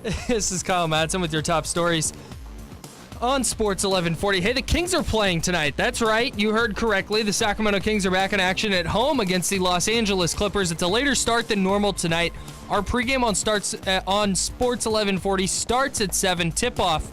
This is Kyle Madson with your top stories on Sports 1140. Hey, the Kings are playing tonight. That's right. You heard correctly. The Sacramento Kings are back in action at home against the Los Angeles Clippers. It's a later start than normal tonight. Our pregame on Sports 1140 starts at 7. Tip-off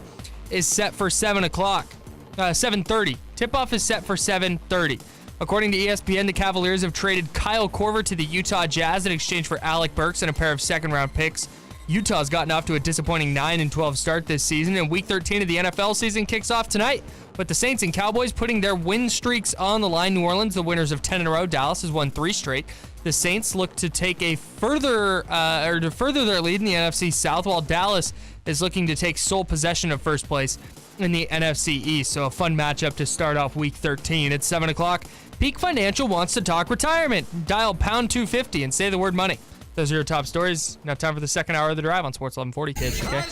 is set for 7:30. Tip-off is set for 7:30. According to ESPN, the Cavaliers have traded Kyle Korver to the Utah Jazz in exchange for Alec Burks and a pair of second-round picks. Utah's gotten off to a disappointing 9-12 start this season, and Week 13 of the NFL season kicks off tonight with the Saints and Cowboys putting their win streaks on the line. New Orleans, the winners of 10 in a row. Dallas has won 3 straight. The Saints look to take to further their lead in the NFC South, while Dallas is looking to take sole possession of first place in the NFC East. So a fun matchup to start off Week 13 at 7 o'clock. Peak Financial wants to talk retirement. Dial pound 250 and say the word money. Those are your top stories. Now time for the second hour of the drive on Sports 1140, kids. Okay?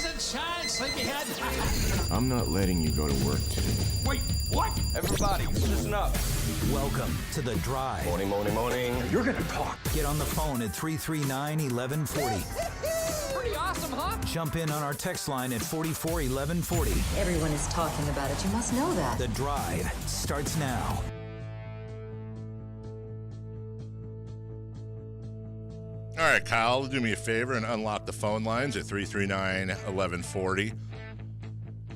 I'm not letting you go to work today. Wait, what? Everybody, listen up. Welcome to The Drive. Morning, morning, morning. You're gonna talk. Get on the phone at 339-1140. Pretty awesome, huh? Jump in on our text line at 441140. Everyone is talking about it. You must know that. The Drive starts now. All right, Kyle, do me a favor and unlock the phone lines at 339-1140,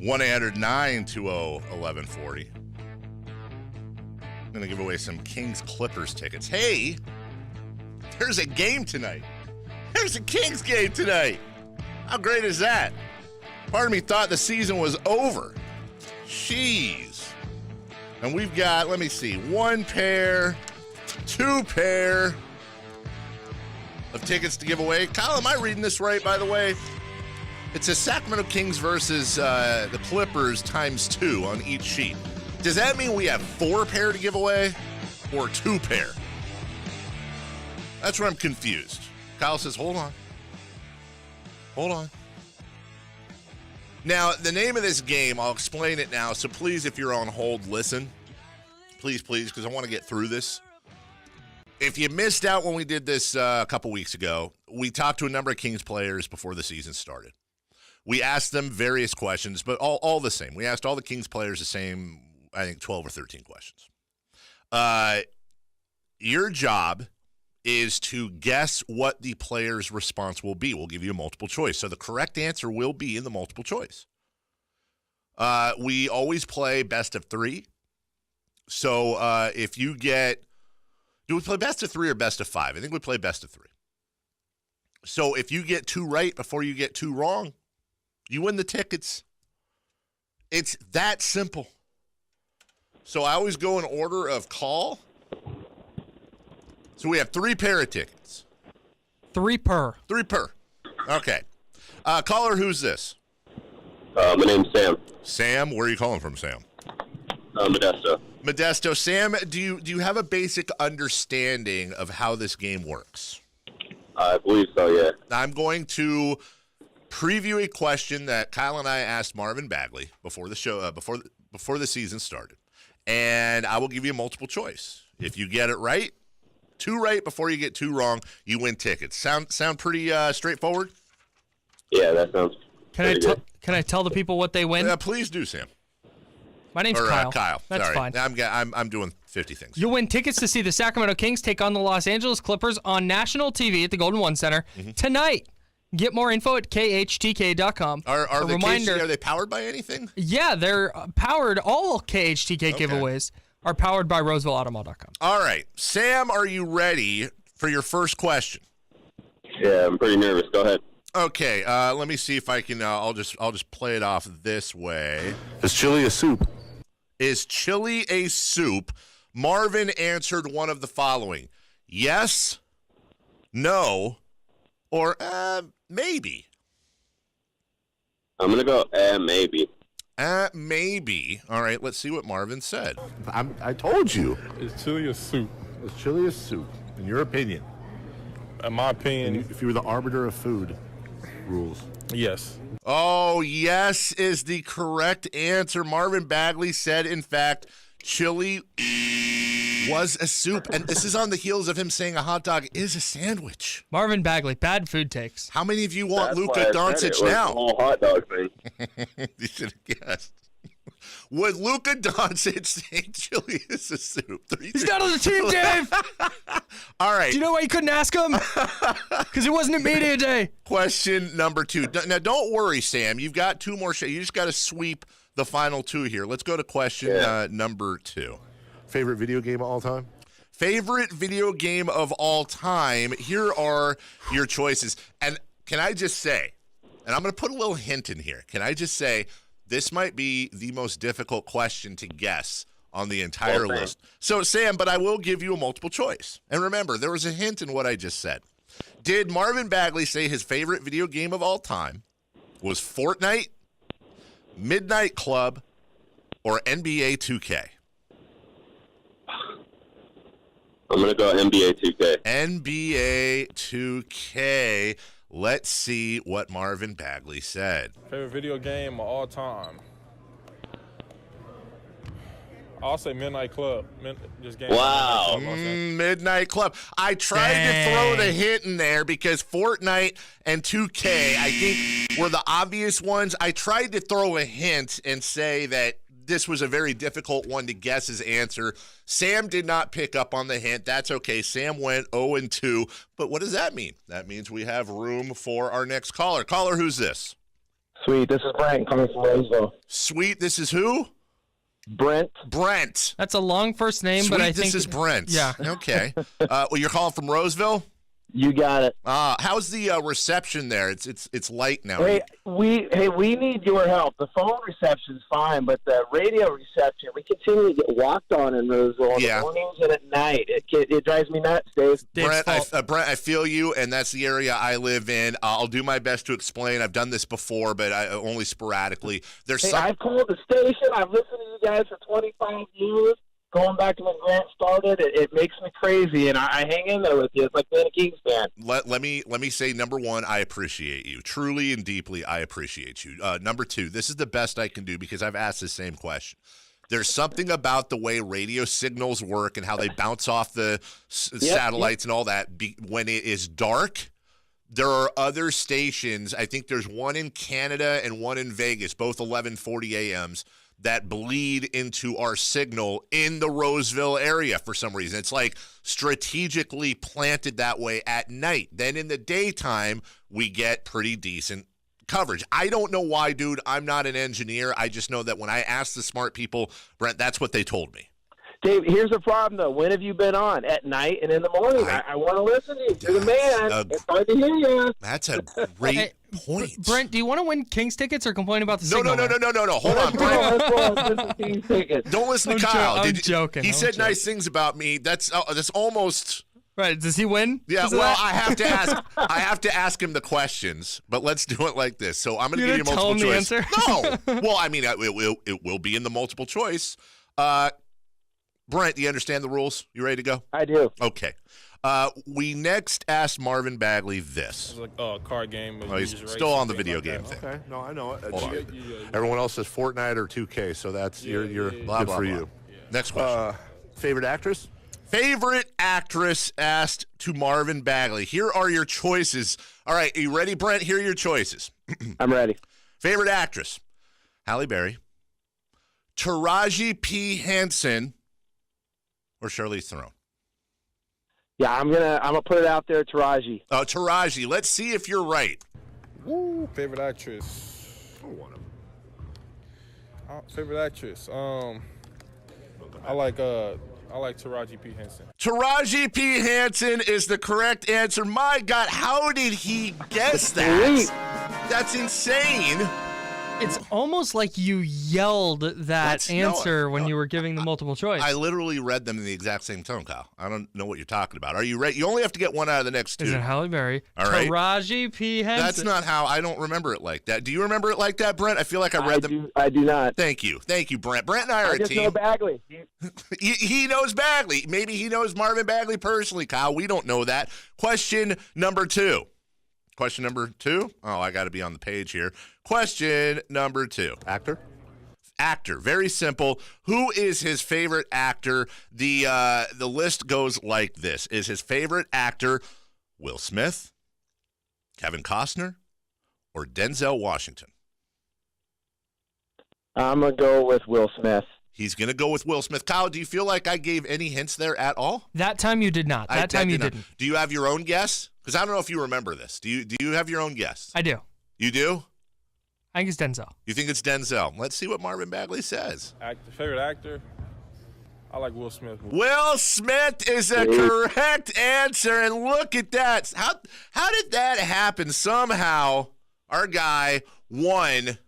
1-800-920-1140. I'm going to give away some Kings-Clippers tickets. Hey, there's a game tonight. There's a Kings game tonight. How great is that? Part of me thought the season was over. Jeez. And we've got, let me see, 1 pair, 2 pair of tickets to give away. Kyle, am I reading this right, by the way? It says Sacramento Kings versus the Clippers times 2 on each sheet. Does that mean we have 4 pair to give away or 2 pair? That's where I'm confused. Kyle says, hold on. Hold on. Now, the name of this game, I'll explain it now. So please, if you're on hold, listen. Please, because I want to get through this. If you missed out when we did this a couple weeks ago, we talked to a number of Kings players before the season started. We asked them various questions, but all the same. We asked all the Kings players the same, I think, 12 or 13 questions. Your job is to guess what the player's response will be. We'll give you a multiple choice. So the correct answer will be in the multiple choice. We always play best of 3. So if you get... Do we play best of 3 or best of 5? I think we play best of 3. So if you get 2 right before you get 2 wrong, you win the tickets. It's that simple. So I always go in order of call. So we have 3 pair of tickets. 3 per. 3 per. Okay. Caller, who's this? My name's Sam. Sam, where are you calling from, Sam? Modesto. Modesto. Sam, do you have a basic understanding of how this game works? I believe so, yeah. I'm going to preview a question that Kyle and I asked Marvin Bagley before the show, before the season started, and I will give you a multiple choice. If you get it right, 2 right before you get 2 wrong, you win tickets. Sound pretty straightforward? Yeah, that sounds. Can I tell the people what they win? Please do, Sam. My name's Kyle. Kyle. That's Sorry. fine. I'm doing 50 things. You'll win tickets to see the Sacramento Kings take on the Los Angeles Clippers on national TV at the Golden One Center tonight. Get more info at khtk.com. Are they powered by anything? Yeah, they're powered. All KHTK giveaways are powered by RosevilleAutomall.com. All right. Sam, are you ready for your first question? Yeah, I'm pretty nervous. Go ahead. Okay, let me see if I can. I'll just play it off this way. Is chili a soup? Is chili a soup? Marvin answered one of the following: yes, no, or maybe. I'm gonna go maybe. Maybe. All right. Let's see what Marvin said. I told you. Is chili a soup? Is chili a soup? In your opinion? In my opinion, If you were the arbiter of food rules. yes. Oh, yes is the correct answer. Marvin Bagley said, in fact, chili was a soup, and this is on the heels of him saying a hot dog is a sandwich. Marvin Bagley, bad food takes. How many of you want That's Luka why I said Doncic it was the now? whole hot dog thing. You should have guessed. Would Luka Doncic say chili is a soup? He's not on the team, Dave. All right. Do you know why you couldn't ask him? Because it wasn't at media day. Question number 2. Now, don't worry, Sam. You've got 2 more shows. You just got to sweep the final 2 here. Let's go to question number 2. Favorite video game of all time? Favorite video game of all time. Here are your choices. And can I just say, and I'm going to put a little hint in here. Can I just say, this might be the most difficult question to guess on the entire list. So, Sam, but I will give you a multiple choice. And remember, there was a hint in what I just said. Did Marvin Bagley say his favorite video game of all time was Fortnite, Midnight Club, or NBA 2K? I'm going to go NBA 2K. NBA 2K. Let's see what Marvin Bagley said. Favorite video game of all time. I'll say Midnight Club. Wow. Midnight Club. I tried to throw the hint in there because Fortnite and 2K, I think, were the obvious ones. I tried to throw a hint and say that this was a very difficult one to guess his answer. Sam did not pick up on the hint. That's okay. Sam went 0-2. But what does that mean? That means we have room for our next caller. Caller, who's this? Sweet. This is Brent coming from Roseville. Sweet. This is who? Brent. Brent. That's a long first name, Sweet, but I this think is Brent. Yeah. Okay. Well, you're calling from Roseville? You got it. How's the reception there? It's light now. Hey, we need your help. The phone reception's fine, but the radio reception, we continue to get walked on in Roseville in the mornings and at night. It drives me nuts, Dave. Brent, I feel you, and that's the area I live in. I'll do my best to explain. I've done this before, but only sporadically. I've called the station. I've listened to you guys for 25 years. Going back to when Grant started, it makes me crazy, and I hang in there with you. It's like being a Kings fan. Let me say, number 1, I appreciate you. Truly and deeply, I appreciate you. Number 2, this is the best I can do because I've asked the same question. There's something about the way radio signals work and how they bounce off the satellites and all that. When it is dark, there are other stations. I think there's one in Canada and one in Vegas, both 11:40 a.m.s. that bleed into our signal in the Roseville area for some reason. It's like strategically planted that way at night. Then in the daytime, we get pretty decent coverage. I don't know why, dude. I'm not an engineer. I just know that when I asked the smart people, Brent, that's what they told me. Dave, here's the problem, though. When have you been on? At night and in the morning? I want to listen to you. You're the man. It's hard to hear you. That's a great point. Brent, do you want to win Kings tickets or complain about the signal? No. Hold on, Brent. Don't listen to Kyle. I'm joking. He said nice things about me. That's almost... Right. Does he win? Yeah, well, I have to ask. I have to ask him the questions, but let's do it like this. So I'm going to give you multiple choice. The answer? No. Well, I mean, it will be in the multiple choice. Brent, do you understand the rules? You ready to go? I do. Okay. We next asked Marvin Bagley this. It's like a card game. Oh, he's still on the video game thing. Okay, no, I know it. Hold on. Everyone else says Fortnite or 2K, so that's you're blah, good blah, for blah. you. Yeah. Next question. Favorite actress? Favorite actress asked to Marvin Bagley. Here are your choices. All right, are you ready, Brent? Here are your choices. I'm ready. Favorite actress: Halle Berry, Taraji P. Henson, or Charlize Theron. Yeah, I'm gonna put it out there, Taraji. Taraji. Let's see if you're right. Woo, favorite actress. One of them. Favorite actress. I like Taraji P. Henson. Taraji P. Henson is the correct answer. My God, how did he guess that? That's insane. It's almost like you yelled that answer when you were giving the multiple choice. I literally read them in the exact same tone, Kyle. I don't know what you're talking about. Are you ready? You only have to get one out of the next two. Is it Halle Berry? All right. Taraji P. Henson. That's not how. I don't remember it like that. Do you remember it like that, Brent? I feel like I read them. I do not. Thank you, Brent. Brent and I are a just team. know Bagley. He knows Bagley. Maybe he knows Marvin Bagley personally, Kyle. We don't know that. Question number two. Oh, I got to be on the page here. Question number two. Actor? Actor. Very simple. Who is his favorite actor? The list goes like this. Is his favorite actor Will Smith, Kevin Costner, or Denzel Washington? I'm going to go with Will Smith. He's going to go with Will Smith. Kyle, do you feel like I gave any hints there at all? That time you did not. That time you didn't. Do you have your own guess? Because I don't know if you remember this. Do you have your own guess? I do. You do? I think it's Denzel. You think it's Denzel? Let's see what Marvin Bagley says. Favorite actor? I like Will Smith. Will Smith is a correct answer, and look at that. How did that happen? Somehow, our guy won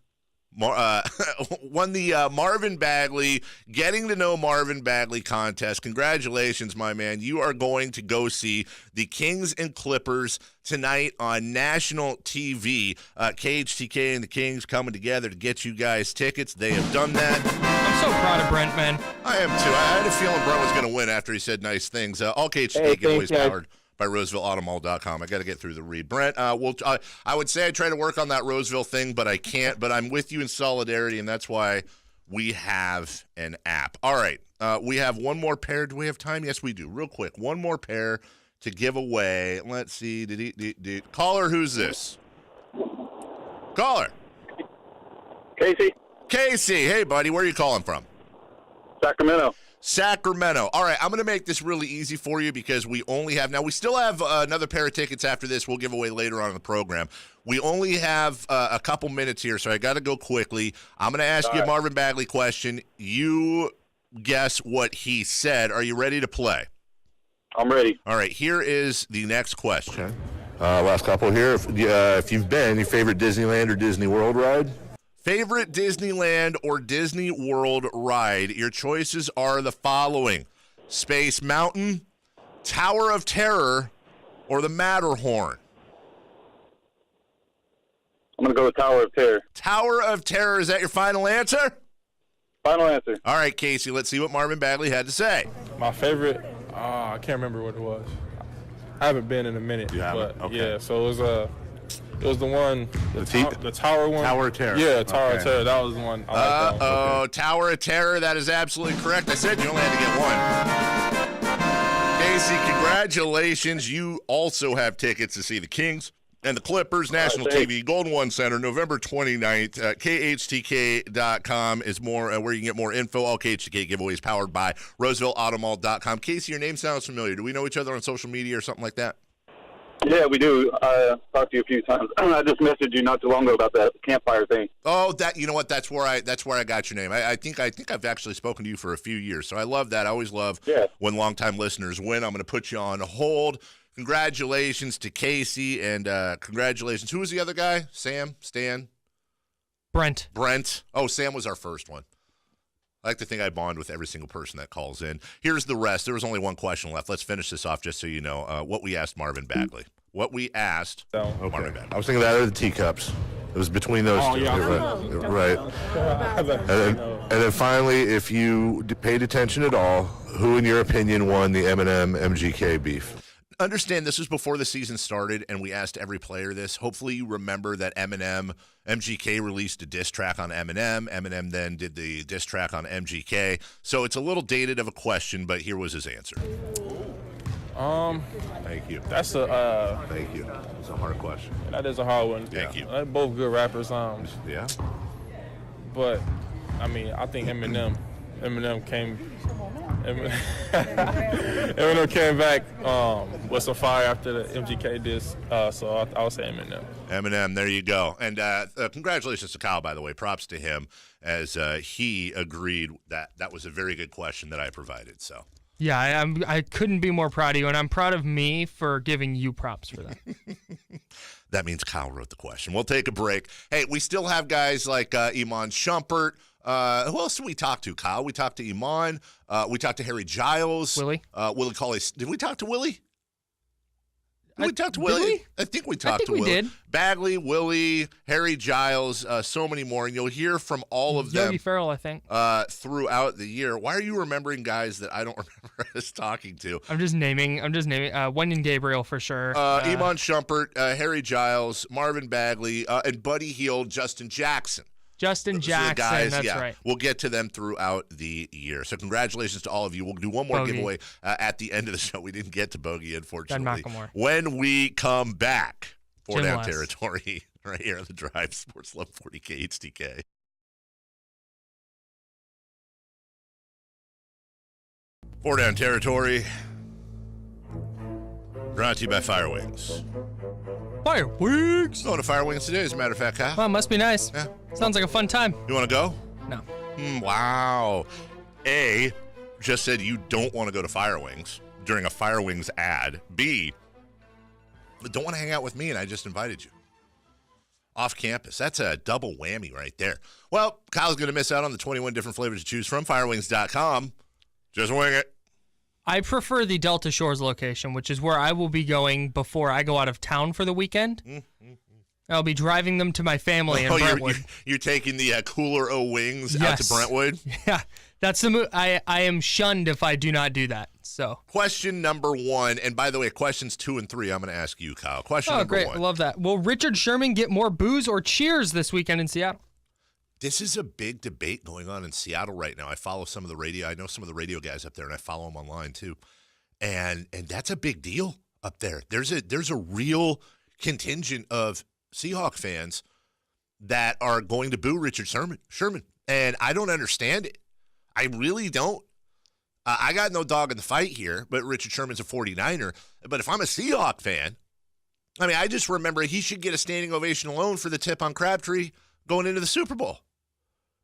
the Marvin Bagley Getting to Know Marvin Bagley contest. Congratulations, my man. You are going to go see the Kings and Clippers tonight on national TV. KHTK and the Kings coming together to get you guys tickets. They have done that. I'm so proud of Brent, man. I am too. I had a feeling Brent was going to win after he said nice things. All KHTK giveaways powered by RosevilleAutomall.com. I got to get through the read. Brent, I would say I try to work on that Roseville thing, but I can't. But I'm with you in solidarity, and that's why we have an app. All right. We have one more pair. Do we have time? Yes, we do. Real quick. One more pair to give away. Let's see. Caller, who's this? Caller. Casey. Casey. Hey, buddy. Where are you calling from? Sacramento. All right, I'm going to make this really easy for you because we only have – now, we still have another pair of tickets after this we'll give away later on in the program. We only have a couple minutes here, so I got to go quickly. I'm going to ask you a Marvin Bagley question. You guess what he said. Are you ready to play? I'm ready. All right, here is the next question. Okay. Last couple here. If you've been, your favorite Disneyland or Disney World ride? Favorite Disneyland or Disney World ride? Your choices are the following: Space Mountain, Tower of Terror, or the Matterhorn. I'm going to go with Tower of Terror. Tower of Terror, is that your final answer? Final answer. All right, Casey, let's see what Marvin Bagley had to say. My favorite, I can't remember what it was. I haven't been in a minute. You haven't? But Okay. yeah, so it was the one, the tower one. Tower of Terror. Yeah, Tower of Okay. Terror. That was the one. I like that one. Oh, Tower of Terror, that is absolutely correct. I said you only had to get one. Casey, congratulations. You also have tickets to see the Kings and the Clippers, national TV, Golden One Center, November 29th. KHTK.com is more where you can get more info. All KHTK giveaways powered by RosevilleAutomall.com. Casey, your name sounds familiar. Do we know each other on social media or something like that? Yeah, we do. I talked to you a few times. I just messaged you not too long ago about that campfire thing. Oh, you know what? That's where I got your name. I think I've actually spoken to you for a few years, so I love that. I always love when longtime listeners win. I'm going to put you on hold. Congratulations to Casey, and congratulations. Who was the other guy? Sam? Stan? Brent. Oh, Sam was our first one. I like to think I bond with every single person that calls in. Here's the rest. There was only one question left. Let's finish this off just so you know what we asked Marvin Bagley. Marvin Bagley. I was thinking that or the teacups. It was between those two. Yeah. Right. And then finally, if you paid attention at all, who, in your opinion, won the Eminem MGK beef? Understand this was before the season started, and we asked every player this. Hopefully you remember that MGK released a diss track on Eminem. Eminem then did the diss track on MGK. So it's a little dated of a question, but here was his answer. Thank you. That's Thank you. It's a hard question. that is a hard one. Thank you. They're both good rappers. Yeah. But I mean, I think Eminem came back with some fire after the MGK diss. So I would say Eminem. Eminem, there you go. And congratulations to Kyle, by the way. Props to him as he agreed that was a very good question that I provided. So. Yeah, I couldn't be more proud of you, and I'm proud of me for giving you props for that. That means Kyle wrote the question. We'll take a break. Hey, we still have guys like Iman Shumpert. Who else did we talk to, Kyle? We talked to Iman. We talked to Harry Giles. Willie Cauley. Did we talk to Willie? Did we talk to did Willie? we? I think we talked to we Willie. did. Bagley, Willie, Harry Giles, so many more. And you'll hear from all of them. Yogi Ferrell, I think. Throughout the year. Why are you remembering guys that I don't remember us talking to? I'm just naming. Wenyan Gabriel for sure. Iman Shumpert, Harry Giles, Marvin Bagley, and Buddy Hield, Justin Jackson. Justin Jackson, guys, that's yeah, right. We'll get to them throughout the year. So congratulations to all of you. We'll do one more Bogey. giveaway at the end of the show. We didn't get to Bogey, unfortunately. Ben McElmore. When we come back, four Jim down West. territory right here on the Drive, Sports 1140 KHTK. Four down territory. Brought to you by Fire Wings. Fireworks. Going to Fire Wings today, as a matter of fact, Kyle. Well, it must be nice. Yeah. Sounds like a fun time. You want to go? No. Wow. A, just said you don't want to go to Fire Wings during a Fire Wings ad. B, don't want to hang out with me, and I just invited you. Off campus. That's a double whammy right there. Well, Kyle's going to miss out on the 21 different flavors to choose from. Firewings.com. Just wing it. I prefer the Delta Shores location, which is where I will be going before I go out of town for the weekend. I'll be driving them to my family in Brentwood. You're taking the Cooler O Wings out to Brentwood? Yeah, that's the move. I am shunned if I do not do that. So, question number one, and by the way, questions 2 and 3, I'm going to ask you, Kyle. Question number great. one. I love that. Will Richard Sherman get more boos or cheers this weekend in Seattle? This is a big debate going on in Seattle right now. I follow some of the radio. I know some of the radio guys up there, and I follow them online too. And that's a big deal up there. There's a real contingent of Seahawk fans that are going to boo Richard Sherman, and I don't understand it. I really don't. I got no dog in the fight here, but Richard Sherman's a 49er. But if I'm a Seahawk fan, I mean, I just remember he should get a standing ovation alone for the tip on Crabtree going into the Super Bowl.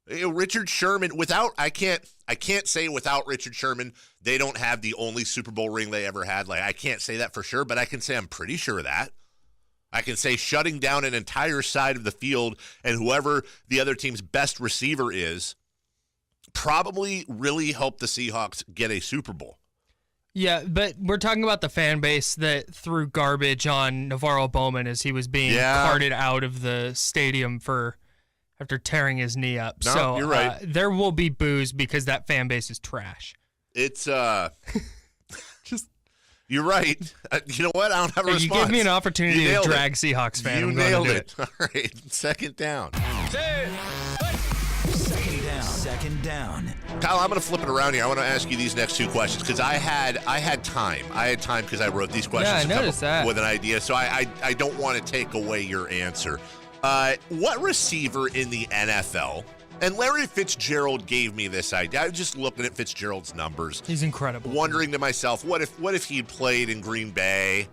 Richard Sherman, I can't say without Richard Sherman, they don't have the only Super Bowl ring they ever had. Like, I can't say that for sure, but I can say I'm pretty sure of that. I can say shutting down an entire side of the field and whoever the other team's best receiver is probably really helped the Seahawks get a Super Bowl. Yeah, but we're talking about the fan base that threw garbage on Navarro Bowman as he was being carted out of the stadium after tearing his knee up. No, so you're right. There will be boos because that fan base is trash. It's you're right. You know what? I don't have a response. You gave me an opportunity to drag Seahawks fan. You nailed it. All right, second down. Second down. Kyle, I'm going to flip it around here. I want to ask you these next two questions because I had time. I had time because I wrote these questions. Yeah, I noticed that. With an idea, so I don't want to take away your answer. What receiver in the NFL? And Larry Fitzgerald gave me this idea. I was just looking at Fitzgerald's numbers. He's incredible. Wondering to myself, what if he'd played in Green Bay,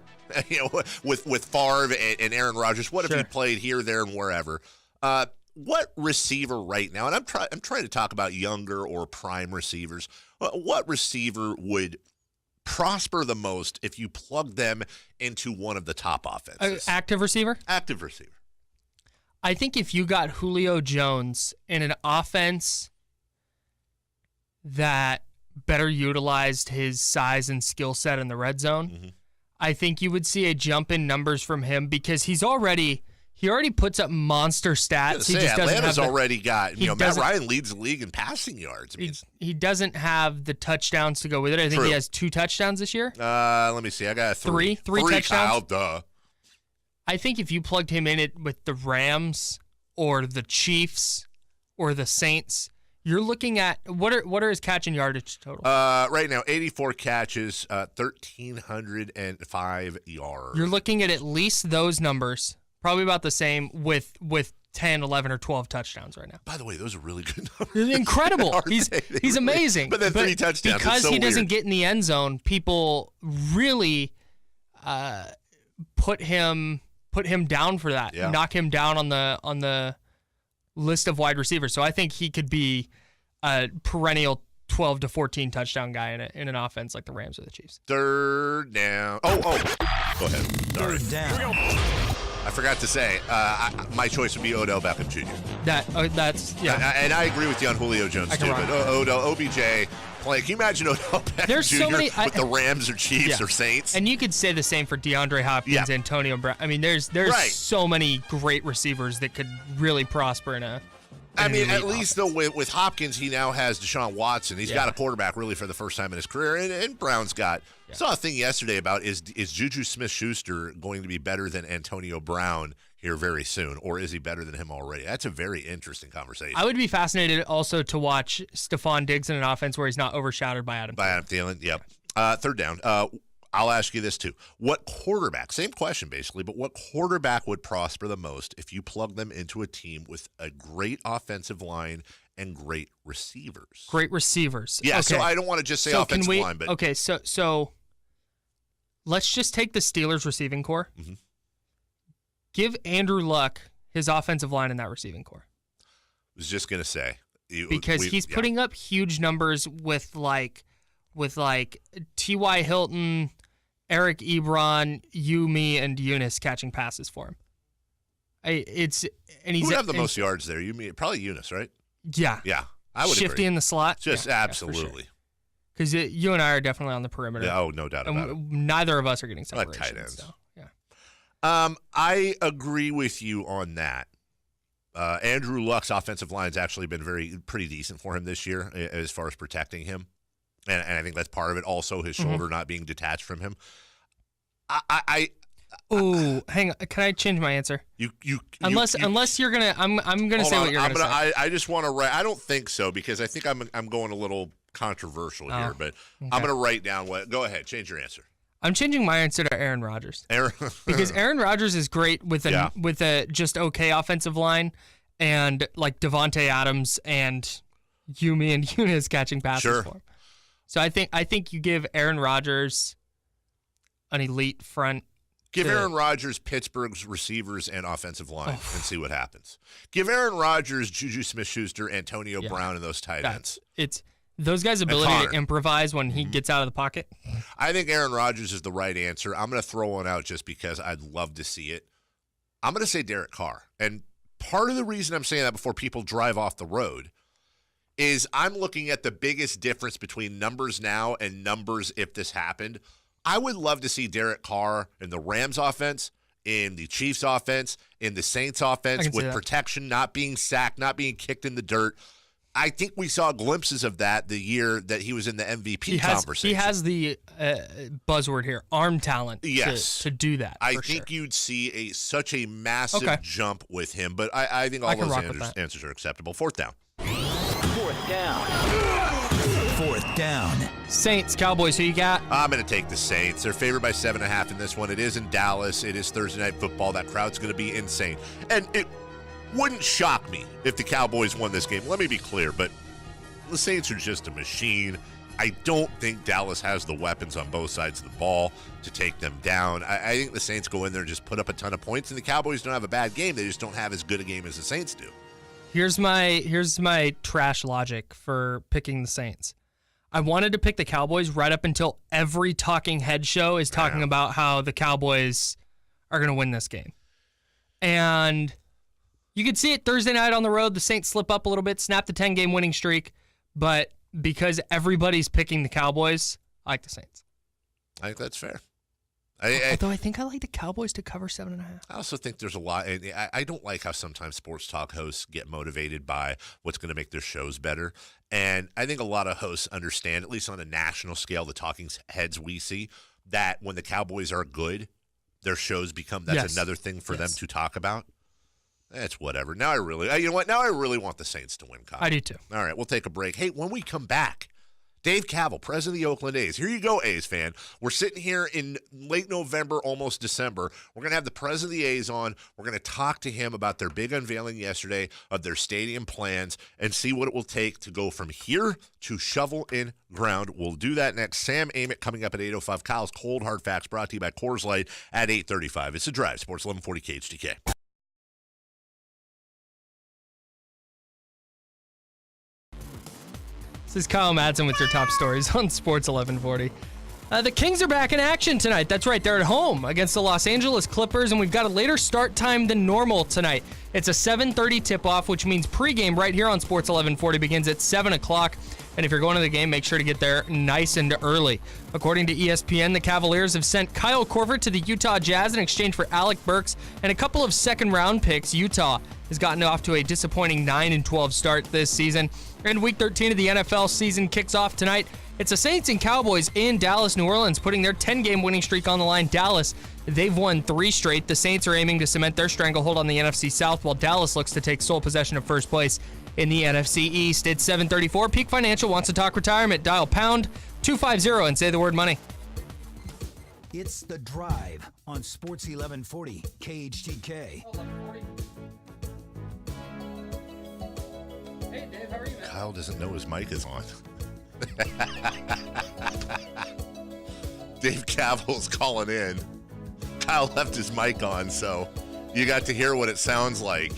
with Favre and Aaron Rodgers? What if he played here, there, and wherever? What receiver right now? And I'm trying to talk about younger or prime receivers. What receiver would prosper the most if you plug them into one of the top offenses? Active receiver? Active receiver. I think if you got Julio Jones in an offense that better utilized his size and skill set in the red zone, I think you would see a jump in numbers from him because he already puts up monster stats. He just doesn't Atlanta's have already got, Matt Ryan leads the league in passing yards. He doesn't have the touchdowns to go with it. I think he has 2 touchdowns this year. Let me see. I got 3. 3 touchdowns. Kyle, duh. I think if you plugged him in it with the Rams or the Chiefs or the Saints, you're looking at what are his catch and yardage total? Right now, 84 catches, 1,305 yards. You're looking at least those numbers, probably about the same with 10, 11, or 12 touchdowns right now. By the way, those are really good numbers. Incredible. He's amazing. But then 3 touchdowns. Because he doesn't get in the end zone, people really put him down for that. Yeah. Knock him down on the list of wide receivers. So I think he could be a perennial 12 to 14 touchdown guy in an offense like the Rams or the Chiefs. Third down. Go ahead. Sorry. Third down. I forgot to say, my choice would be Odell Beckham Jr. That's And I agree with you on Julio Jones too. But Odell, OBJ, play. Can you imagine Odell Beckham Jr. with the Rams or Chiefs or Saints? And you could say the same for DeAndre Hopkins, Antonio Brown. I mean, there's so many great receivers that could really prosper in a I mean, at elite least offense. though with Hopkins, he now has Deshaun Watson. He's got a quarterback really for the first time in his career, and Brown's got. Saw a thing yesterday about is Juju Smith-Schuster going to be better than Antonio Brown here very soon, or is he better than him already? That's a very interesting conversation. I would be fascinated also to watch Stephon Diggs in an offense where he's not overshadowed by Adam Thielen. Yep. Third down. I'll ask you this too. What quarterback, same question basically, but what quarterback would prosper the most if you plug them into a team with a great offensive line and great receivers? Great receivers. Yeah, okay. so I don't want to just say offensive line, but okay, so let's just take the Steelers receiving core. Mm-hmm. Give Andrew Luck his offensive line in that receiving core. I was just gonna say because he's putting up huge numbers with like T.Y. Hilton, Eric Ebron, me, and Eunice catching passes for him. Who would have the most yards there? You mean probably Eunice, right? Yeah. Yeah, I would Shifty agree. in the slot. Just absolutely. Because you and I are definitely on the perimeter. Yeah, no doubt about it. Neither of us are getting separation. Like tight ends. So, yeah. I agree with you on that. Andrew Luck's offensive line's actually been pretty decent for him this year as far as protecting him. And I think that's part of it. Also, his shoulder not being detached from him. Hang on. Can I change my answer? Unless you're gonna, I'm gonna say what you're gonna say. I just want to write. I don't think so because I think I'm going a little controversial here. But okay. I'm gonna write down what. Go ahead, change your answer. I'm changing my answer to Aaron Rodgers. Because Aaron Rodgers is great with a just okay offensive line, and like Devontae Adams and me and Eunice catching passes for him. So I think you give Aaron Rodgers an elite front. Give Aaron Rodgers Pittsburgh's receivers and offensive line and see what happens. Give Aaron Rodgers Juju Smith-Schuster, Antonio Brown, and those tight ends. It's those guys' ability to improvise when he gets out of the pocket. I think Aaron Rodgers is the right answer. I'm going to throw one out just because I'd love to see it. I'm going to say Derek Carr. And part of the reason I'm saying that before people drive off the road is I'm looking at the biggest difference between numbers now and numbers if this happened. I would love to see Derek Carr in the Rams offense, in the Chiefs offense, in the Saints offense with protection, not being sacked, not being kicked in the dirt. I think we saw glimpses of that the year that he was in the MVP conversation. He has the buzzword here, arm talent to do that. I think you'd see such a massive jump with him, but I think all those answers are acceptable. Fourth down. Fourth down. Saints, Cowboys, who you got? I'm going to take the Saints. They're favored by 7.5 in this one. It is in Dallas. It is Thursday Night Football. That crowd's going to be insane. And it wouldn't shock me if the Cowboys won this game. Let me be clear, but the Saints are just a machine. I don't think Dallas has the weapons on both sides of the ball to take them down. I think the Saints go in there and just put up a ton of points, and the Cowboys don't have a bad game. They just don't have as good a game as the Saints do. Here's my trash logic for picking the Saints. I wanted to pick the Cowboys right up until every talking head show is talking about how the Cowboys are going to win this game. And you could see it Thursday night on the road. The Saints slip up a little bit, snap the 10-game winning streak. But because everybody's picking the Cowboys, I like the Saints. I think that's fair. Although I think I like the Cowboys to cover 7.5. I also think there's a lot. I don't like how sometimes sports talk hosts get motivated by what's going to make their shows better. And I think a lot of hosts understand, at least on a national scale, the talking heads we see, that when the Cowboys are good, their shows become another thing for them to talk about. That's whatever. Now I really want the Saints to win, Kyle. I do too. All right, we'll take a break. Hey, when we come back, Dave Kaval, president of the Oakland A's. Here you go, A's fan. We're sitting here in late November, almost December. We're going to have the president of the A's on. We're going to talk to him about their big unveiling yesterday of their stadium plans and see what it will take to go from here to shovel in ground. We'll do that next. Sam Amick coming up at 8:05. Kyle's Cold Hard Facts brought to you by Coors Light at 8:35. It's The Drive, Sports 1140 KHTK. This is Kyle Madson with your top stories on Sports 1140. The Kings are back in action tonight. That's right, they're at home against the Los Angeles Clippers, and we've got a later start time than normal tonight. It's a 7:30 tip-off, which means pregame right here on Sports 1140 begins at 7 o'clock. And if you're going to the game, make sure to get there nice and early. According to ESPN, the Cavaliers have sent Kyle Korver to the Utah Jazz in exchange for Alec Burks and a couple of second-round picks. Utah has gotten off to a disappointing 9-12 start this season. And Week 13 of the NFL season kicks off tonight. It's the Saints and Cowboys in Dallas, New Orleans, putting their 10-game winning streak on the line. Dallas, they've won 3 straight. The Saints are aiming to cement their stranglehold on the NFC South, while Dallas looks to take sole possession of first place in the NFC East. It's 7:34. Peak Financial wants to talk retirement. Dial pound 250 and say the word money. It's The Drive on Sports 1140 KHTK. Hey, Dave, how are you, man? Kyle doesn't know his mic is on. Dave Kaval's calling in. Kyle left his mic on, so you got to hear what it sounds like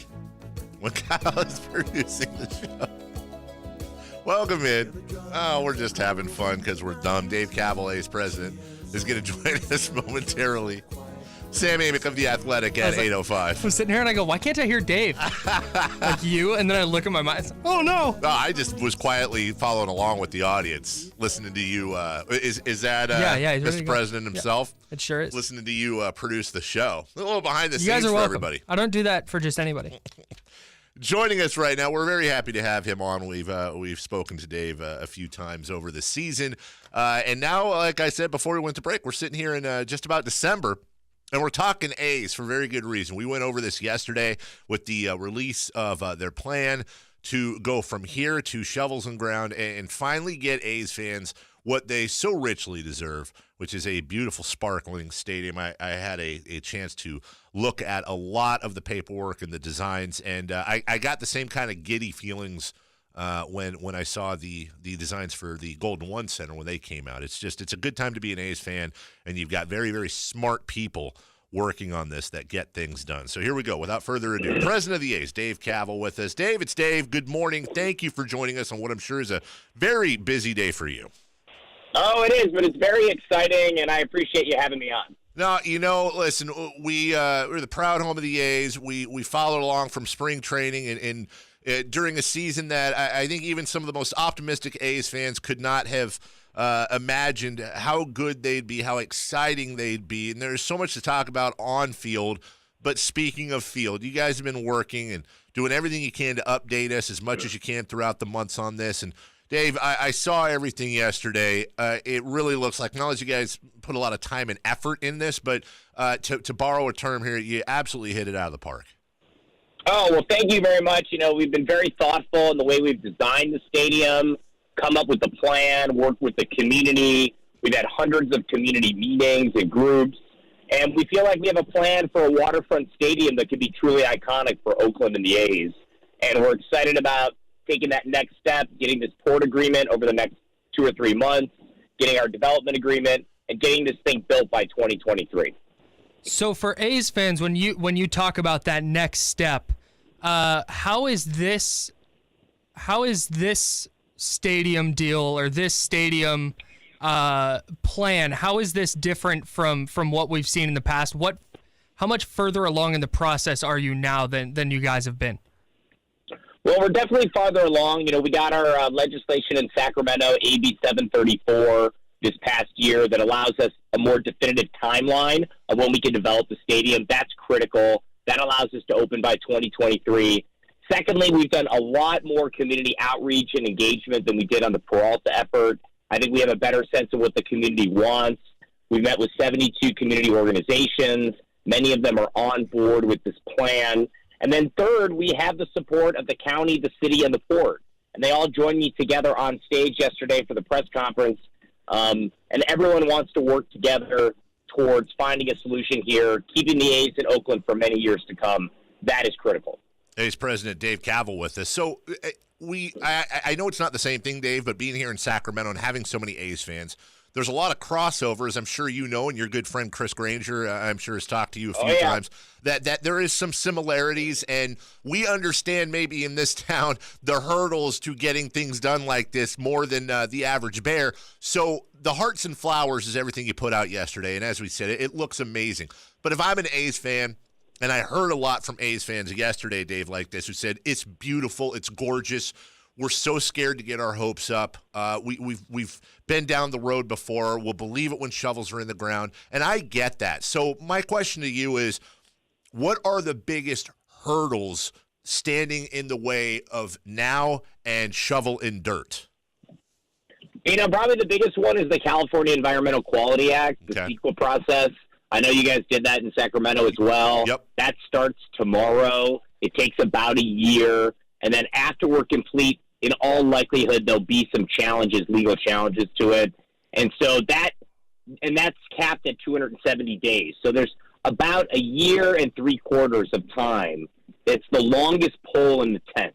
when Kyle is producing the show. Welcome in. Oh, we're just having fun because we're dumb. Dave Kaval, A's president, is going to join us momentarily. Sam Amick of The Athletic at 8:05. I'm sitting here and I go, why can't I hear Dave? Like you, and then I look at my mind. Oh, no. No, I just was quietly following along with the audience, listening to you. Is that yeah, Mr. President himself? Yeah, it sure is. Listening to you produce the show. A little behind the You guys scenes are for welcome. everybody. I don't do that for just anybody. Joining us right now, we're very happy to have him on. We've spoken to Dave a few times over the season, and now, like I said before we went to break, we're sitting here in just about December. And we're talking A's for very good reason. We went over this yesterday with the release of their plan to go from here to shovels and ground and finally get A's fans what they so richly deserve, which is a beautiful, sparkling stadium. I had a chance to look at a lot of the paperwork and the designs, and I got the same kind of giddy feelings when I saw the designs for the Golden One Center when they came out. It's a good time to be an A's fan, and you've got very, very smart people working on this that get things done. So here we go. Without further ado, President of the A's, Dave Kaval, with us. Dave, it's Dave. Good morning. Thank you for joining us on what I'm sure is a very busy day for you. Oh, it is, but it's very exciting, and I appreciate you having me on. No, listen, we're the proud home of the A's. We followed along from spring training and during a season that I think even some of the most optimistic A's fans could not have imagined how good they'd be, how exciting they'd be. And there's so much to talk about on field. But speaking of field, you guys have been working and doing everything you can to update us as much as you can throughout the months on this. And Dave, I saw everything yesterday. It really looks like, not only you guys put a lot of time and effort in this, but to borrow a term here, you absolutely hit it out of the park. Oh, well, thank you very much. We've been very thoughtful in the way we've designed the stadium, come up with the plan, worked with the community. We've had hundreds of community meetings and groups, and we feel like we have a plan for a waterfront stadium that could be truly iconic for Oakland and the A's. And we're excited about taking that next step, getting this port agreement over the next 2 or 3 months, getting our development agreement, and getting this thing built by 2023. So for A's fans, when you talk about that next step, how is this stadium deal or this stadium plan? How is this different from what we've seen in the past? How much further along in the process are you now than you guys have been? Well, we're definitely farther along. We got our legislation in Sacramento, AB 734, this past year that allows us a more definitive timeline of when we can develop the stadium. That's critical. That allows us to open by 2023. Secondly, we've done a lot more community outreach and engagement than we did on the Peralta effort. I think we have a better sense of what the community wants. We've met with 72 community organizations. Many of them are on board with this plan. And then third, we have the support of the county, the city, and the port. And they all joined me together on stage yesterday for the press conference. And everyone wants to work together towards finding a solution here, keeping the A's in Oakland for many years to come. That is critical. A's President Dave Kaval with us. So I know it's not the same thing, Dave, but being here in Sacramento and having so many A's fans, there's a lot of crossovers, I'm sure you know, and your good friend Chris Granger, I'm sure, has talked to you a few times, that there is some similarities, and we understand maybe in this town the hurdles to getting things done like this more than the average bear. So the hearts and flowers is everything you put out yesterday, and as we said, it looks amazing. But if I'm an A's fan, and I heard a lot from A's fans yesterday, Dave, like this, who said, it's beautiful, it's gorgeous, we're so scared to get our hopes up. We've been down the road before. We'll believe it when shovels are in the ground. And I get that. So my question to you is, what are the biggest hurdles standing in the way of now and shovel in dirt? Probably the biggest one is the California Environmental Quality Act, the CEQA process. I know you guys did that in Sacramento as well. Yep. That starts tomorrow. It takes about a year. And then after we're complete, in all likelihood, there'll be some challenges, legal challenges to it. And so that's capped at 270 days. So there's about a year and 3/4 of time. It's the longest pole in the tent.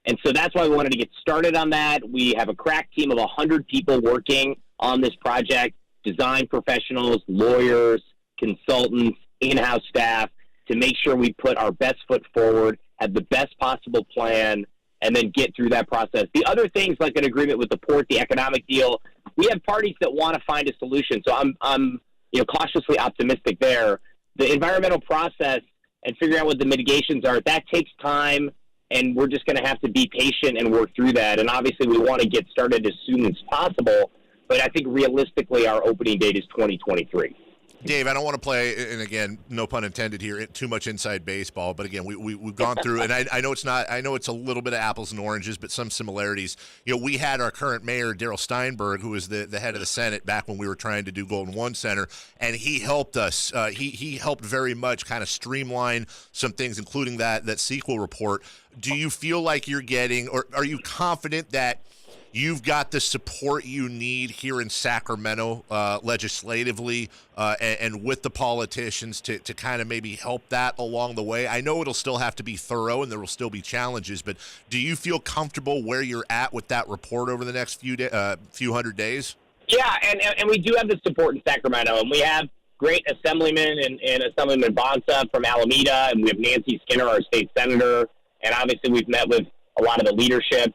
And so that's why we wanted to get started on that. We have a crack team of 100 people working on this project, design professionals, lawyers, consultants, in-house staff, to make sure we put our best foot forward, have the best possible plan, and then get through that process. The other things, like an agreement with the port, the economic deal, we have parties that want to find a solution. So I'm cautiously optimistic there. The environmental process and figuring out what the mitigations are, that takes time, and we're just going to have to be patient and work through that. And obviously we want to get started as soon as possible, but I think realistically our opening date is 2023. Dave, I don't want to play, and again, no pun intended here, too much inside baseball. But again, we've gone through, and I know it's not. I know it's a little bit of apples and oranges, but some similarities. We had our current mayor, Darrell Steinberg, who was the head of the Senate back when we were trying to do Golden One Center, and he helped us. He helped very much kind of streamline some things, including that CEQA report. Do you feel like you're getting, or are you confident that you've got the support you need here in Sacramento legislatively and with the politicians to kind of maybe help that along the way? I know it'll still have to be thorough and there will still be challenges, but do you feel comfortable where you're at with that report over the next few hundred days? Yeah, and we do have the support in Sacramento, and we have great assemblymen and Assemblyman Bonsa from Alameda, and we have Nancy Skinner, our state senator, and obviously we've met with a lot of the leadership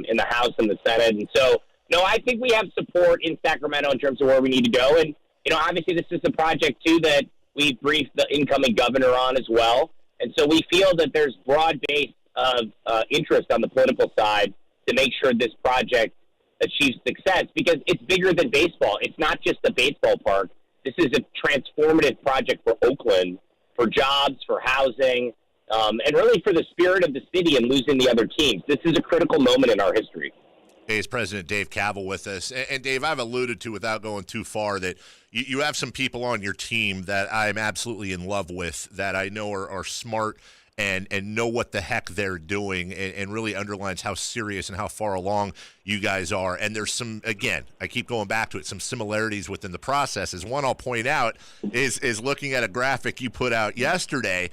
in the House and the Senate. And so, no, I think we have support in Sacramento in terms of where we need to go. And, obviously this is a project, too, that we briefed the incoming governor on as well. And so we feel that there's broad base of interest on the political side to make sure this project achieves success, because it's bigger than baseball. It's not just a baseball park. This is a transformative project for Oakland, for jobs, for housing, and really for the spirit of the city and losing the other teams. This is a critical moment in our history. A's President Dave Kaval with us. And Dave, I've alluded to, without going too far, that you have some people on your team that I'm absolutely in love with, that I know are smart and know what the heck they're doing, and really underlines how serious and how far along you guys are. And there's some, again, I keep going back to it, some similarities within the processes. One I'll point out is looking at a graphic you put out yesterday.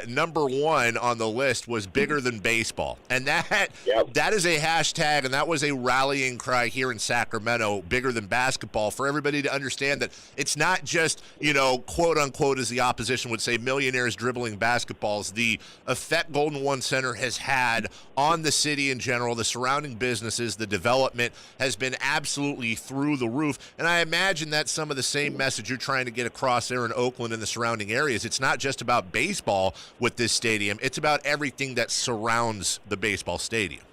Number one on the list was bigger than baseball. And that is a hashtag, and that was a rallying cry here in Sacramento, bigger than basketball, for everybody to understand that it's not just, quote unquote, as the opposition would say, millionaires dribbling basketballs. The effect Golden One Center has had on the city in general, the surrounding businesses, the development has been absolutely through the roof. And I imagine that's some of the same message you're trying to get across there in Oakland and the surrounding areas. It's not just about baseball with this stadium. It's about everything that surrounds the baseball stadium.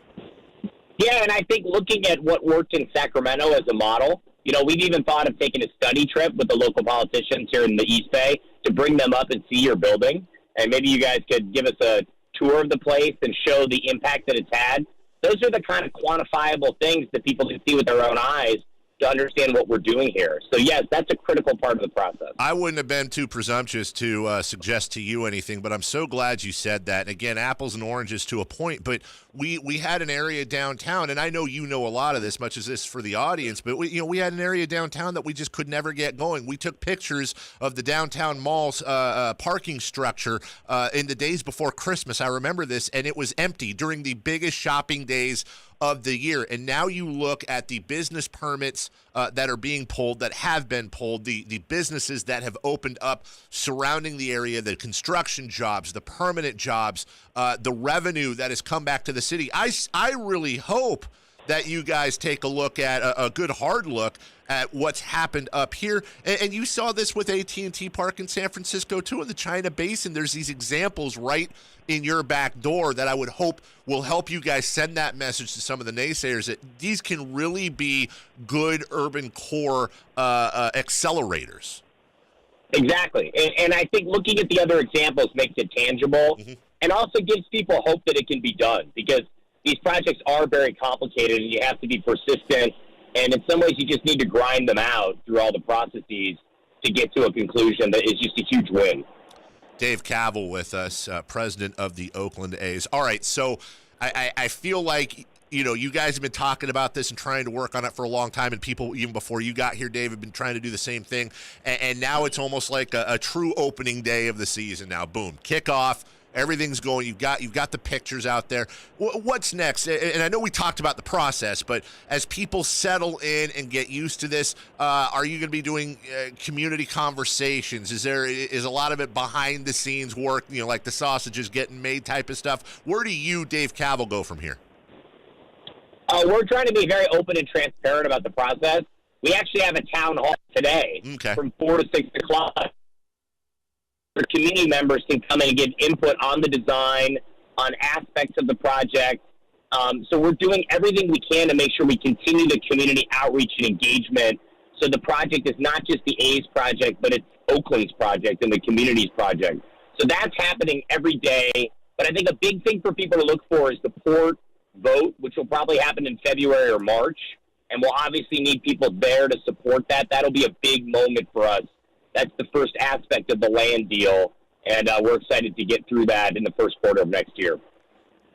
Yeah, and I think looking at what worked in Sacramento as a model, we've even thought of taking a study trip with the local politicians here in the East Bay to bring them up and see your building. And maybe you guys could give us a tour of the place and show the impact that it's had. Those are the kind of quantifiable things that people can see with their own eyes to understand what we're doing here. So, yes, that's a critical part of the process. I wouldn't have been too presumptuous to suggest to you anything, but I'm so glad you said that. Again, apples and oranges to a point, but we had an area downtown, and I know you know a lot of this, much as this for the audience, but we had an area downtown that we just could never get going. We took pictures of the downtown mall's parking structure in the days before Christmas. I remember this, and it was empty during the biggest shopping days of the year. And now you look at the business permits that are being pulled, that have been pulled, the businesses that have opened up surrounding the area, the construction jobs, the permanent jobs, the revenue that has come back to the city. I really hope that you guys take a look at a good hard look at what's happened up here. And you saw this with AT&T Park in San Francisco too, in the China Basin. There's these examples right in your back door that I would hope will help you guys send that message to some of the naysayers that these can really be good urban core accelerators. Exactly. And I think looking at the other examples makes it tangible and also gives people hope that it can be done, because these projects are very complicated and you have to be persistent. And in some ways, you just need to grind them out through all the processes to get to a conclusion that is just a huge win. Dave Kaval with us, president of the Oakland A's. All right, so I feel like, you guys have been talking about this and trying to work on it for a long time, and people, even before you got here, Dave, have been trying to do the same thing. And now it's almost like a true opening day of the season now. Boom, kickoff. Everything's going. You've got the pictures out there. What's next? And I know we talked about the process, but as people settle in and get used to this, are you going to be doing community conversations? Is a lot of it behind the scenes work? Like the sausages getting made type of stuff. Where do you, Dave Kaval, go from here? We're trying to be very open and transparent about the process. We actually have a town hall today from 4 to 6 o'clock. Where community members can come in and give input on the design, on aspects of the project. So we're doing everything we can to make sure we continue the community outreach and engagement, so the project is not just the A's project, but it's Oakland's project and the community's project. So that's happening every day. But I think a big thing for people to look for is the port vote, which will probably happen in February or March. And we'll obviously need people there to support that. That'll be a big moment for us. That's the first aspect of the land deal, and we're excited to get through that in the first quarter of next year.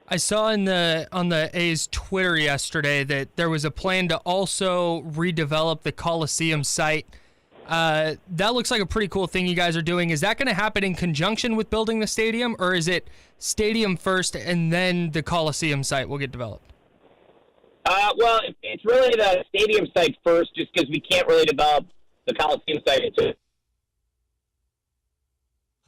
I saw on the A's Twitter yesterday that there was a plan to also redevelop the Coliseum site. That looks like a pretty cool thing you guys are doing. Is that going to happen in conjunction with building the stadium, or is it stadium first and then the Coliseum site will get developed? Well, it's really the stadium site first, just because we can't really develop the Coliseum site until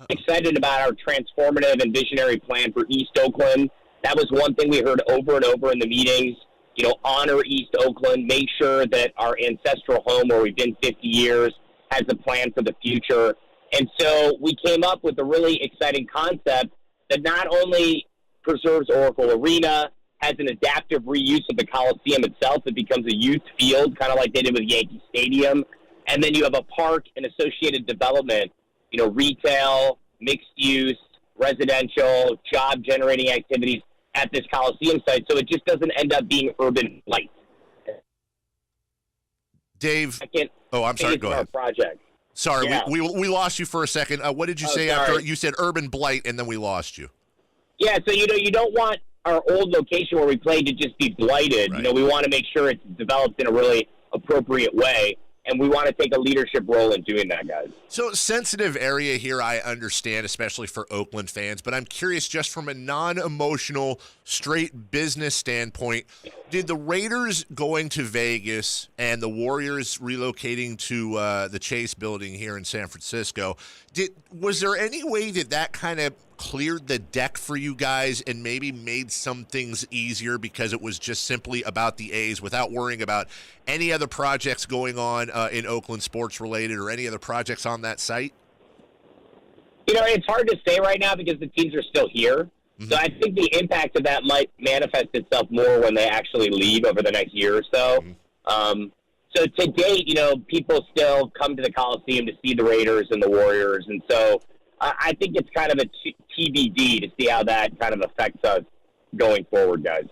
excited about our transformative and visionary plan for East Oakland. That was one thing we heard over and over in the meetings. Honor East Oakland, make sure that our ancestral home where we've been 50 years has a plan for the future. And so we came up with a really exciting concept that not only preserves Oracle Arena, has an adaptive reuse of the Coliseum itself. It becomes a youth field, kind of like they did with Yankee Stadium. And then you have a park and associated development, retail, mixed use, residential, job-generating activities at this Coliseum site, so it just doesn't end up being urban blight. Dave, I'm sorry, go ahead. Project. Sorry, yeah. we lost you for a second. What did you say sorry. after you said urban blight, and then we lost you? Yeah, so you don't want our old location where we played to just be blighted. Right. We want to make sure it's developed in a really appropriate way. And we want to take a leadership role in doing that, guys. So, sensitive area here, I understand, especially for Oakland fans. But I'm curious, just from a non-emotional, straight business standpoint, did the Raiders going to Vegas and the Warriors relocating to the Chase building here in San Francisco, was there any way that kind of cleared the deck for you guys and maybe made some things easier because it was just simply about the A's without worrying about any other projects going on in Oakland sports related or any other projects on that site? It's hard to say right now because the teams are still here. Mm-hmm. So I think the impact of that might manifest itself more when they actually leave over the next year or so. Mm-hmm. So to date, people still come to the Coliseum to see the Raiders and the Warriors. And so I think it's kind of a TBD to see how that kind of affects us going forward, guys.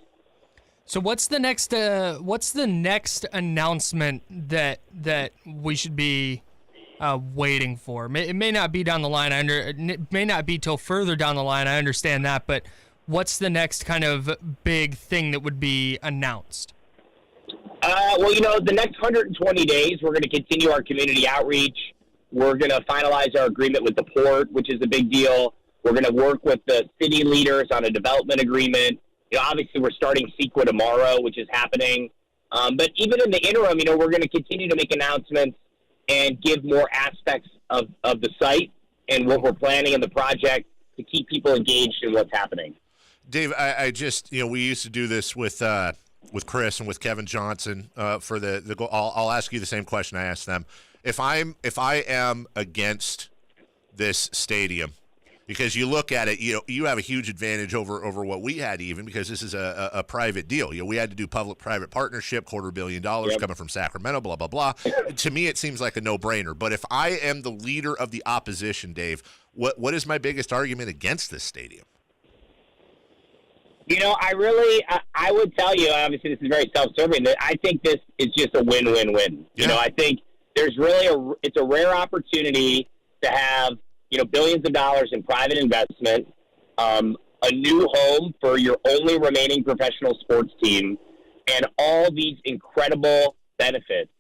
So what's the next announcement that we should be waiting for? It may not be down the line. It may not be till further down the line. I understand that, but what's the next kind of big thing that would be announced? The next 120 days, we're going to continue our community outreach. We're going to finalize our agreement with the port, which is a big deal. We're going to work with the city leaders on a development agreement. Obviously we're starting Sequa tomorrow, which is happening. But even in the interim, we're going to continue to make announcements and give more aspects of the site and what we're planning in the project to keep people engaged in what's happening. Dave, I just, we used to do this with Chris and with Kevin Johnson for the goal. I'll ask you the same question I asked them. If I am against this stadium, because you look at it, you have a huge advantage over what we had, even because this is a private deal. We had to do public-private partnership, $250 million coming from Sacramento, blah, blah, blah. To me, it seems like a no-brainer. But if I am the leader of the opposition, Dave, what is my biggest argument against this stadium? I would tell you, obviously this is very self-serving, that I think this is just a win-win-win. Yeah. I think there's really it's a rare opportunity to have, billions of dollars in private investment, a new home for your only remaining professional sports team, and all these incredible benefits,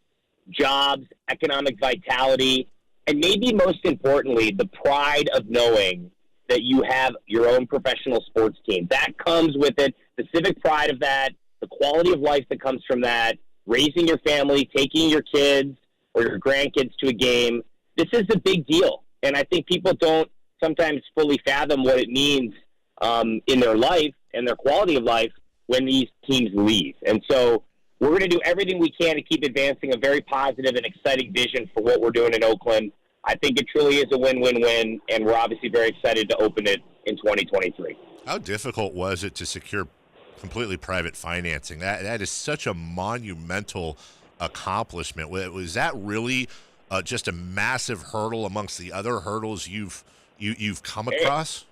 jobs, economic vitality, and maybe most importantly, the pride of knowing that you have your own professional sports team. That comes with it, the civic pride of that, the quality of life that comes from that, raising your family, taking your kids or your grandkids to a game. This is a big deal. And I think people don't sometimes fully fathom what it means in their life and their quality of life when these teams leave. And so we're going to do everything we can to keep advancing a very positive and exciting vision for what we're doing in Oakland. I think it truly is a win-win-win, and we're obviously very excited to open it in 2023. How difficult was it to secure completely private financing? That is such a monumental accomplishment. Was that really just a massive hurdle amongst the other hurdles you've come across?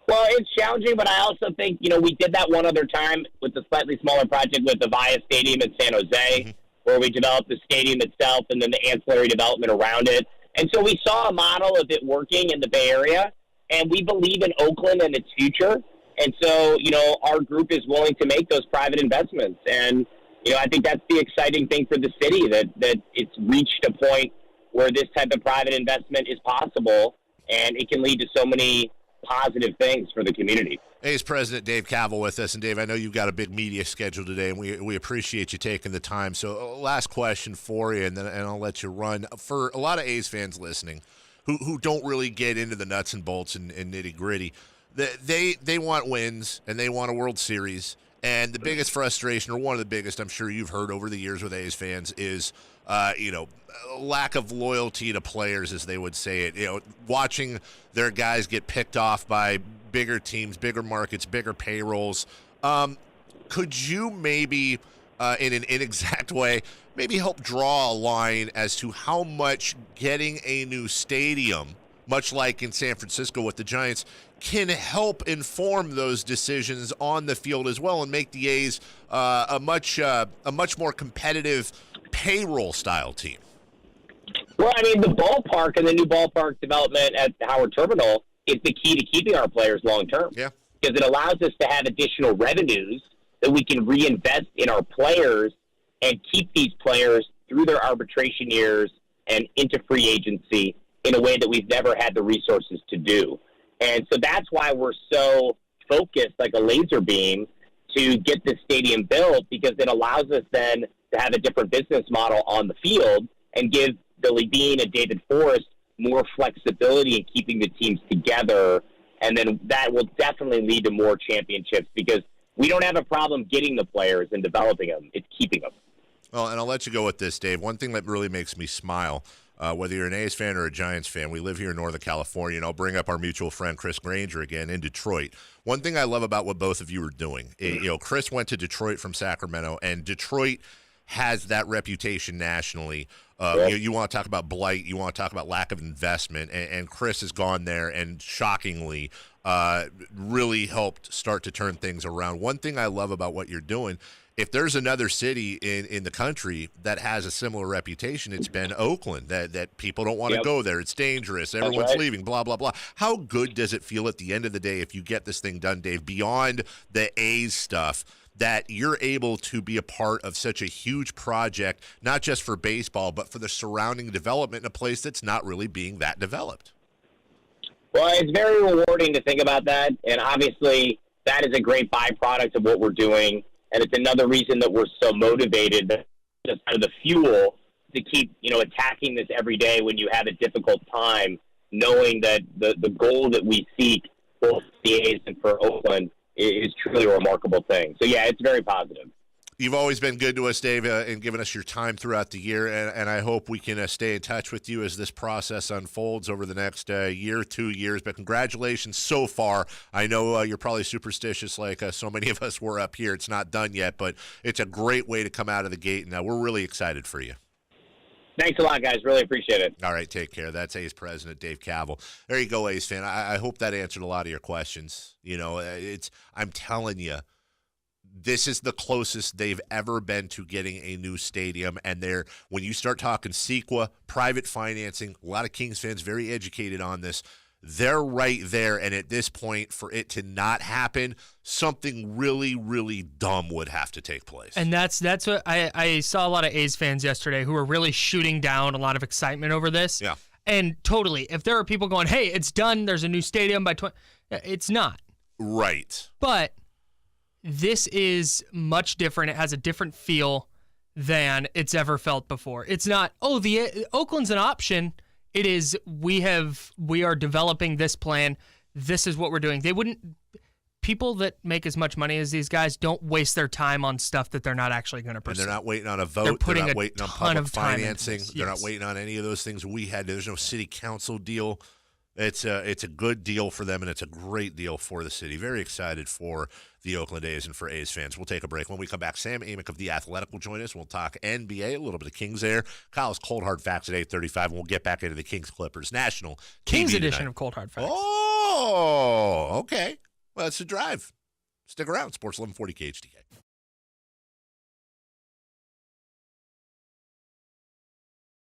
Well, it's challenging, but I also think, we did that one other time with the slightly smaller project with the Via Stadium in San Jose, where we developed the stadium itself and then the ancillary development around it. And so we saw a model of it working in the Bay Area, and we believe in Oakland and its future. And so, our group is willing to make those private investments. And, I think that's the exciting thing for the city, that it's reached a point where this type of private investment is possible, and it can lead to so many positive things for the community. A's President Dave Kaval with us. And, Dave, I know you've got a big media schedule today, and we appreciate you taking the time. So last question for you, and I'll let you run. For a lot of A's fans listening who don't really get into the nuts and bolts and nitty-gritty, they want wins, and they want a World Series. And the biggest frustration, or one of the biggest I'm sure you've heard over the years with A's fans, is lack of loyalty to players, as they would say it. Watching their guys get picked off by bigger teams, bigger markets, bigger payrolls. Could you maybe, in an inexact way, maybe help draw a line as to how much getting a new stadium, much like in San Francisco with the Giants, can help inform those decisions on the field as well and make the A's a much more competitive payroll-style team? Well, the ballpark and the new ballpark development at Howard Terminal is the key to keeping our players long-term. Yeah. Because it allows us to have additional revenues that we can reinvest in our players and keep these players through their arbitration years and into free agency in a way that we've never had the resources to do. And so that's why we're so focused, like a laser beam, to get this stadium built, because it allows us then to have a different business model on the field and give Billy Beane and David Forrest more flexibility in keeping the teams together. And then that will definitely lead to more championships, because we don't have a problem getting the players and developing them. It's keeping them. Well, and I'll let you go with this, Dave. One thing that really makes me smile, whether you're an A's fan or a Giants fan, we live here in Northern California, and I'll bring up our mutual friend Chris Granger again in Detroit. One thing I love about what both of you are doing, Chris went to Detroit from Sacramento, and Detroit has that reputation nationally. You want to talk about blight, you want to talk about lack of investment, and Chris has gone there and shockingly really helped start to turn things around. One thing I love about what you're doing, if there's another city in the country that has a similar reputation, it's been Oakland, that people don't want to go there. It's dangerous. Everyone's leaving, blah, blah, blah. How good does it feel at the end of the day if you get this thing done, Dave, beyond the A's stuff, that you're able to be a part of such a huge project, not just for baseball, but for the surrounding development in a place that's not really being that developed? Well, it's very rewarding to think about that. And obviously, that is a great byproduct of what we're doing. And it's another reason that we're so motivated, just kind of the fuel to keep, attacking this every day when you have a difficult time, knowing that the goal that we seek, both the A's and for Oakland, is truly a remarkable thing. So, yeah, it's very positive. You've always been good to us, Dave, and giving us your time throughout the year, and I hope we can stay in touch with you as this process unfolds over the next year, 2 years. But congratulations so far. I know you're probably superstitious like so many of us were up here. It's not done yet, but it's a great way to come out of the gate, and we're really excited for you. Thanks a lot, guys. Really appreciate it. All right, take care. That's A's president, Dave Kaval. There you go, A's fan. I hope that answered a lot of your questions. I'm telling you, this is the closest they've ever been to getting a new stadium. And when you start talking CEQA, private financing, a lot of Kings fans very educated on this. They're right there. And at this point, for it to not happen, something really, really dumb would have to take place. And that's what I saw a lot of A's fans yesterday who were really shooting down a lot of excitement over this. Yeah. And totally, if there are people going, hey, it's done, there's a new stadium by 20, it's not. Right. But this is much different. It has a different feel than it's ever felt before. It's not, the Oakland's an option. It is, we are developing this plan. This is what we're doing. People that make as much money as these guys don't waste their time on stuff that they're not actually going to pursue. And they're not waiting on a vote. They're not waiting on public financing. Yes. They're not waiting on any of those things we had. There's no city council deal. It's a good deal for them, and it's a great deal for the city. Very excited for the Oakland A's and for A's fans. We'll take a break. When we come back, Sam Amick of The Athletic will join us. We'll talk NBA, a little bit of Kings there. Kyle's Cold Hard Facts at 8:35, and we'll get back into the Kings Clippers National Kings TV edition tonight. of Cold Hard Facts. Oh, okay. Well, it's a drive. Stick around. Sports 1140 KHTK.